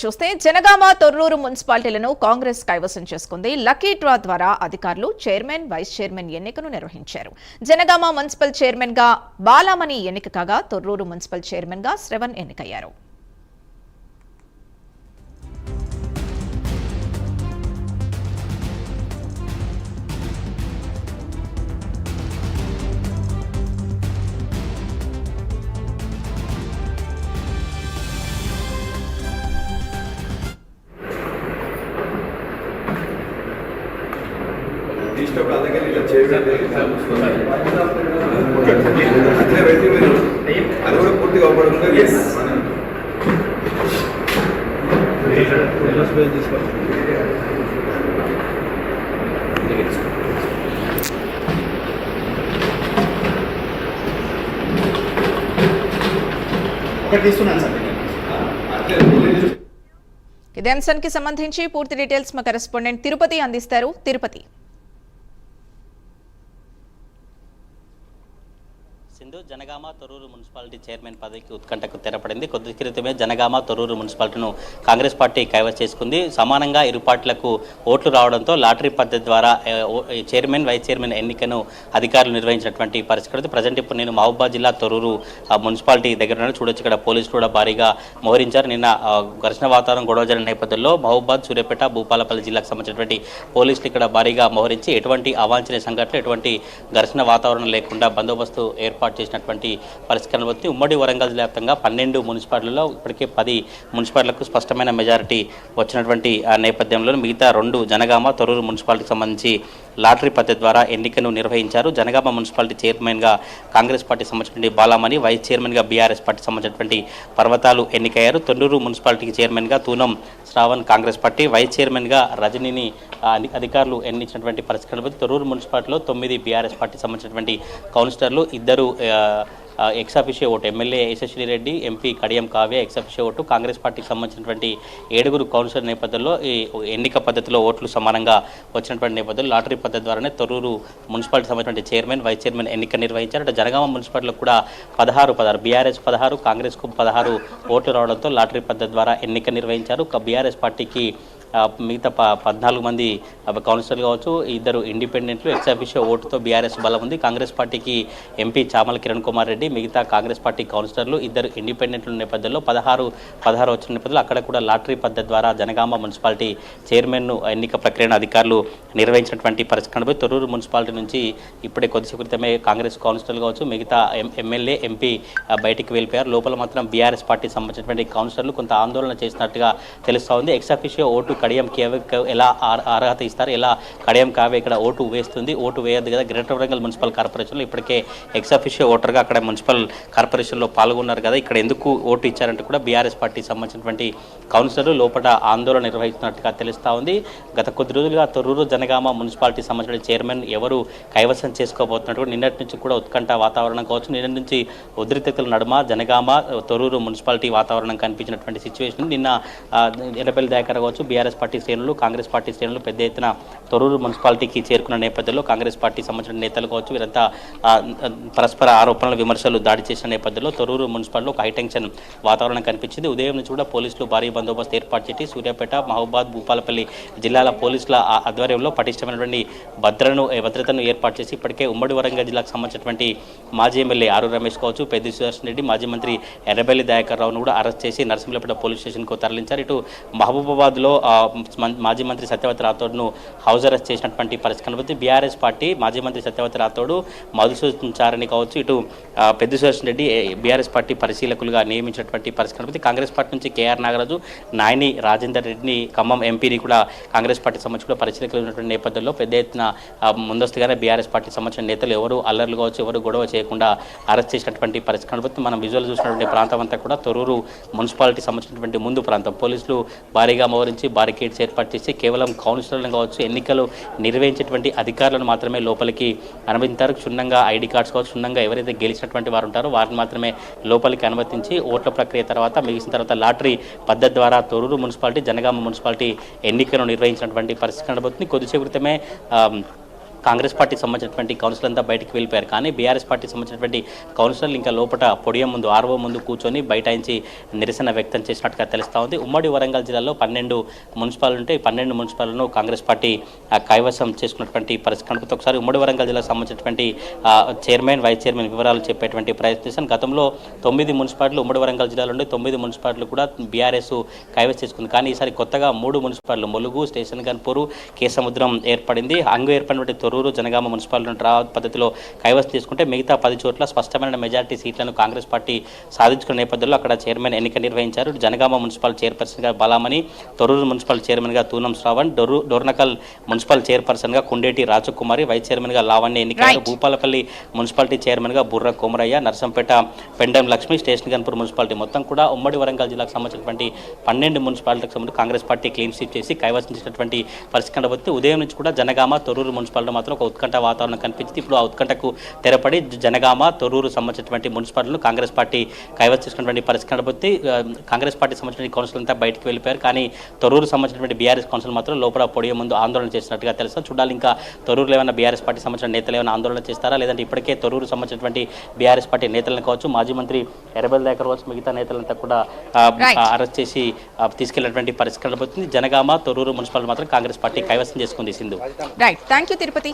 చూస్తే జనగామ తొర్రూరు మున్సిపాలిటీలను కాంగ్రెస్ కైవసం చేసుకుంది. లక్కీ డ్రా ద్వారా అధికారులు చైర్మన్, వైస్ చైర్మన్ ఎన్నికను నిర్వహించారు. జనగామ మున్సిపల్ చైర్మన్ గా బాలామణి ఎన్నిక కాగా తొర్రూరు మున్సిపల్ చైర్మన్ గా శ్రవణ్ ఎన్నికయ్యారు. అది కూడా పూర్తిగా అవపడుతుంది. ఇదే అంశానికి సంబంధించి పూర్తి డీటెయిల్స్ మా కరెస్పాండెంట్ తిరుపతి అందిస్తారు. తిరుపతి. జనగామ తొర్రూరు మున్సిపాలిటీ చైర్మన్ పదవికి ఉత్కంఠకు తెరపడింది. కొద్ది క్రితమే జనగామ తొర్రూరు మున్సిపాలిటీను కాంగ్రెస్ పార్టీ కైవసం చేసుకుంది. సమానంగా ఇరు పార్టీలకు ఓట్లు రావడంతో లాటరీ పద్ధతి ద్వారా చైర్మన్, వైస్ చైర్మన్ ఎన్నికను అధికారులు నిర్వహించినటువంటి పరిస్థితి. ప్రజెంట్ ఇప్పుడు నేను మహబూబాబాద్ జిల్లా తొర్రూరు మున్సిపాలిటీ దగ్గర చూడొచ్చు. ఇక్కడ పోలీసులు కూడా భారీగా మోహరించారు. నిన్న ఘర్షణ వాతావరణం గొడవ జరిగిన నేపథ్యంలో మహబూబాబాద్, సూర్యాపేట, భూపాలపల్లి జిల్లాకు సంబంధించినటువంటి పోలీసులు ఇక్కడ భారీగా మోహరించి ఎటువంటి అవాంఛనీయ సంఘటనలు, ఎటువంటి ఘర్షణ వాతావరణం లేకుండా బందోబస్తు ఏర్పాటు చేసినటువంటి పరిస్థితులను బట్టి ఉమ్మడి వరంగల్ జిల్లా వ్యాప్తంగా 12 మున్సిపాలిటీల్లో ఇప్పటికే 10 మున్సిపాలిటీలకు స్పష్టమైన మెజారిటీ వచ్చినటువంటి నేపథ్యంలో మిగతా 2 జనగామ తొర్రూరు మున్సిపాలిటీకి సంబంధించి లాటరీ పద్ధతి ద్వారా ఎన్నికను నిర్వహించారు. జనగామ మున్సిపాలిటీ చైర్మన్గా కాంగ్రెస్ పార్టీ సంబంధించినటువంటి బాలామణి, వైస్ చైర్మన్గా బీఆర్ఎస్ పార్టీ సంబంధించినటువంటి పర్వతాలు ఎన్నికయ్యారు. తొర్రూరు మున్సిపాలిటీకి చైర్మన్గా తూనం శ్రావణ్ కాంగ్రెస్ పార్టీ, వైస్ చైర్మన్గా రజనీని అధికారులు ఎన్నించినటువంటి పరిస్థితులను బట్టి తొర్రూరు మున్సిపాలిటీలో 9 బీఆర్ఎస్ పార్టీ సంబంధించినటువంటి కౌన్సిలర్లు, 2 ex officio vote MLA Yashasvi Reddy, MP Kadiyam Kavya ex officio vote, Congress పార్టీకి సంబంధించినటువంటి 7 కౌన్సిలర్ నేపథ్యంలో ఈ ఎన్నిక పద్ధతిలో ఓట్లు సమానంగా వచ్చినటువంటి నేపథ్యంలో లాటరీ పద్ధతి ద్వారానే తొర్రూరు మున్సిపాలిటీ సంబంధించిన చైర్మన్, వైస్ చైర్మన్ ఎన్నిక నిర్వహించారు. అంటే జనగామ మున్సిపాలిటీలో కూడా 16 బీఆర్ఎస్ 16, కాంగ్రెస్కు 16 ఓట్లు రావడంతో లాటరీ పద్ధతి ద్వారా ఎన్నిక నిర్వహించారు. బీఆర్ఎస్ పార్టీకి మిగతా 14 మంది కౌన్సిలర్లు కావచ్చు, 2 ఇండిపెండెంట్లు, ఎక్సాఫిషియో ఓటుతో బీఆర్ఎస్ బలం ఉంది. కాంగ్రెస్ పార్టీకి ఎంపీ చామల కిరణ్ కుమార్ రెడ్డి, మిగతా కాంగ్రెస్ పార్టీ కౌన్సిలర్లు 2 ఇండిపెండెంట్ల నేపథ్యంలో 16 వచ్చిన నేపథ్యంలో అక్కడ కూడా లాటరీ పద్ధతి ద్వారా జనగామ మున్సిపాలిటీ చైర్మన్ను ఎన్నిక ప్రక్రియను అధికారులు నిర్వహించినటువంటి పరిస్థితి. తొర్రూరు మున్సిపాలిటీ నుంచి ఇప్పుడే కొద్దిసేపు క్రితమే కాంగ్రెస్ కౌన్సిలర్లు కావచ్చు, మిగతా ఎమ్మెల్యే, ఎంపీ బయటికి వెళ్ళిపోయారు. లోపల మాత్రం బీఆర్ఎస్ పార్టీకి సంబంధించినటువంటి కౌన్సిలర్లు కొంత ఆందోళన చేసినట్టుగా తెలుస్తూ ఉంది. ఎక్సాఫిషియో ఓటు కడియం కావ్య ఎలా అర్హత ఇస్తారు, ఎలా కడియం కావ్య ఇక్కడ ఓటు వేస్తుంది, ఓటు వేయద్దు కదా. గ్రేటర్ వరంగల్ మున్సిపల్ కార్పొరేషన్లో ఇప్పటికే ఎక్సాఫిషియో ఓటర్గా అక్కడ మున్సిపల్ కార్పొరేషన్లో పాల్గొన్నారు కదా, ఇక్కడ ఎందుకు ఓటు ఇచ్చారంటే కూడా బీఆర్ఎస్ పార్టీకి సంబంధించినటువంటి కౌన్సిలర్లు లోపల ఆందోళన నిర్వహిస్తున్నట్టుగా తెలుస్తూ ఉంది. గత కొద్ది రోజులుగా తొర్రూరు జనగామ మున్సిపాలిటీ సంబంధించిన చైర్మన్ ఎవరు కైవసం చేసుకోబోతున్నట్టు నిన్నటి నుంచి కూడా ఉత్కంఠ వాతావరణం కావచ్చు. నిన్నటి నుంచి ఉద్రిక్తతల నడుమ జనగామ తొర్రూరు మున్సిపాలిటీ వాతావరణం కనిపించినటువంటి సిచ్యువేషన్. నిన్న ఎర్రపల్లి దయాకర్ కావచ్చు, బీఆర్ఎస్ పార్టీ శ్రేణులు, కాంగ్రెస్ పార్టీ శ్రేణులు పెద్ద ఎత్తున తొర్రూరు మున్సిపాలిటీకి చేరుకున్న నేపథ్యంలో కాంగ్రెస్ పార్టీ సంబంధించిన నేతలు కావచ్చు వీరంతా పరస్పర ఆరోపణలు, విమర్శలు దాడి చేసిన నేపథ్యంలో తొర్రూరు మున్సిపాలిటీలో ఒక హైటెన్షన్ వాతావరణం కనిపించింది. ఉదయం నుంచి కూడా పోలీసులు భారీ బందోబస్తు ఏర్పాటు చేసి సూర్యాపేట, మహబూబాద్, భూపాలపల్లి జిల్లాల పోలీసుల ఆధ్వర్యంలో పటిష్టమైనటువంటి భద్రతను ఏర్పాటు చేసి ఇప్పటికే ఉమ్మడి వరంగల్ జిల్లాకు సంబంధించినటువంటి మాజీ ఎమ్మెల్యే ఆరు రమేష్ కావచ్చు, పెద్ది సుదర్శన్ రెడ్డి, మాజీ మంత్రి ఎర్రబెల్లి దయాకర్ రావును కూడా అరెస్ట్ చేసి నరసింహులపేట పోలీస్ స్టేషన్కు తరలించారు. ఇటు మహబూబాబాద్లో మాజీ మంత్రి సత్యవతి రాథోడ్ను హౌస్ అరెస్ట్ చేసినటువంటి పరిస్థితి కనబడుతుంది. బీఆర్ఎస్ పార్టీ మాజీ మంత్రి సత్యవతి రాథోడ్, మధుసూదన్ చారణి కావచ్చు, ఇటు పెద్ది సుదర్శన్ రెడ్డి బీఆర్ఎస్ పార్టీ పరిశీలకులుగా నియమించినటువంటి పరిస్థితి కనబడుతుంది. కాంగ్రెస్ పార్టీ నుంచి కేఆర్ నాగరాజు, నాయని రాజేందర్ రెడ్డిని, ఖమ్మం ఎంపీని కూడా కాంగ్రెస్ పార్టీ సంబంధించి కూడా పరిశీలకులు ఉన్నటువంటి నేపథ్యంలో పెద్ద ఎత్తున ముందస్తుగానే బీఆర్ఎస్ పార్టీ సంబంధించిన నేతలు ఎవరు అల్లర్లు కావచ్చు, ఎవరు గొడవ చేయకుండా అరెస్ట్ చేసినటువంటి పరిస్థితి కనబడుతుంది. మనం విజువల్ చూసినటువంటి ప్రాంతం అంతా కూడా తొర్రూరు మున్సిపాలిటీ సంబంధించినటువంటి ముందు ప్రాంతం. పోలీసులు భారీగా మోహరించి బారికేడ్స్ ఏర్పాటు చేసి కేవలం కౌన్సిలర్లను కావచ్చు, ఎన్నికలు నిర్వహించేటువంటి అధికారులను మాత్రమే లోపలికి అనుమతించారు. క్షుణ్ణంగా ఐడి కార్డ్స్ కావచ్చు, క్షుణ్ణంగా ఎవరైతే గెలిచినటువంటి వారు ఉంటారో వారిని మాత్రమే లోపలికి అనుమతించి ఓట్ల ప్రక్రియ తర్వాత ముగిసిన తర్వాత లాటరీ పద్ధతి ద్వారా తొర్రూరు మున్సిపాలిటీ, జనగామ మున్సిపాలిటీ ఎన్నికలను నిర్వహించినటువంటి పరిస్థితి కనబడుతుంది. కొద్దిసేపు క్రితమే కాంగ్రెస్ పార్టీకి సంబంధించినటువంటి కౌన్సిలర్ అంతా బయటికి వెళ్ళిపోయారు. కానీ బీఆర్ఎస్ పార్టీకి సంబంధించినటువంటి కౌన్సిలర్లు ఇంకా లోపల పొడియం ముందు ఆర్ఓ ముందు కూర్చొని బైఠాయించి నిరసన వ్యక్తం చేసినట్టుగా తెలుస్తూ ఉంది. ఉమ్మడి వరంగల్ జిల్లాలో 12 మున్సిపాలిటీ ఉంటే 12 మున్సిపాలను కాంగ్రెస్ పార్టీ కైవసం చేసుకున్నటువంటి పరిస్థితి కనుక ఒకసారి ఉమ్మడి వరంగల్ జిల్లాకు సంబంధించినటువంటి చైర్మన్ వైస్ చైర్మన్ వివరాలు చెప్పేటువంటి ప్రయత్నిస్తాను. గతంలో 9 మున్సిపాలిటీలు ఉమ్మడి వరంగల్ జిల్లాలో ఉండే 9 మున్సిపాలిటీలు కూడా బీఆర్ఎస్ కైవసం చేసుకుంది. కానీ ఈసారి కొత్తగా 3 మున్సిపాలిటీలు ములుగు, స్టేషన్ గన్పూర్, కేసముద్రం ఏర్పడింది. అంగు ఏర్పడినటువంటి తొర్రూరు, జనగామ మున్సిపాలిటీలను డ్రా పద్ధతిలో కైవసం చేసుకుంటే మిగతా 10 చోట్ల స్పష్టమైన మెజార్టీ సీట్లను కాంగ్రెస్ పార్టీ సాధించుకున్న నేపథ్యంలో అక్కడ చైర్మన్ ఎన్నిక నిర్వహించారు. జనగామ మున్సిపల్ చైర్పర్సన్గా బాలామణి, తొర్రూరు మున్సిపల్ చైర్మన్గా తూనం శ్రావణ్, డోర్నకల్ మున్సిపల్ చైర్పర్సన్గా కుండేటి రాజకుమారి, వైస్ చైర్మన్గా లావణ్య ఎన్నికయ్యారు. భూపాలపల్లి మున్సిపాలిటీ చైర్మన్గా బుర్ర కోమరయ్య, నర్సంపేట పెండం లక్ష్మి, స్టేషన్ గన్పూర్ మున్సిపాలిటీ మొత్తం కూడా ఉమ్మడి వరంగల్ జిల్లాకు సంబంధించినటువంటి 12 మున్సిపాలిటీకి సంబంధించి కాంగ్రెస్ పార్టీ క్లీన్ స్వీప్ చేసి కైవసం చేసినటువంటి పరిస్థితి కనబడుతుంది. ఉదయం నుంచి కూడా జనగామ, తొర్రూరు మున్సిపాలిటీ మాత్రం ఒక ఉత్కంఠ వాతావరణం కనిపించింది. ఇప్పుడు ఆ ఉత్కంఠకు తెరపడి జనగామ, తొర్రూరు సంబంధించినటువంటి మున్సిపాలిటీలు కాంగ్రెస్ పార్టీ కైవసం చేసుకున్నటువంటి పరిస్థితి కనబడుతుంది. కాంగ్రెస్ పార్టీ సంబంధించిన కౌన్సిల్ అంతా బయటకు వెళ్ళిపోయారు. కానీ తొర్రూరు సంబంధించినటువంటి బీఆర్ఎస్ కౌన్సిల్ మాత్రం లోపల పొడియ ముందు ఆందోళన చేసినట్టుగా తెలుసు. చూడాలి ఇంకా తొర్రూరులో ఏమైనా బీఆర్ఎస్ పార్టీ సంబంధించిన నేతలు ఏమైనా ఆందోళన చేస్తారా, లేదంటే ఇప్పటికే తొర్రూరు సంబంధించినటువంటి బీఆర్ఎస్ పార్టీ నేతలను కావచ్చు, మాజీ మంత్రి ఎర్రబెల్ దాకర్ కావచ్చు, మిగతా నేతలంతా కూడా అరెస్ట్ చేసి తీసుకెళ్లినటువంటి పరిస్థితి కనబడుతుంది. జనగామ, తొర్రూరు మున్సిపాలిటీ మాత్రం కాంగ్రెస్ పార్టీ కైవసం చేసుకుంది. Sindhu. Right, thank you Tirupati.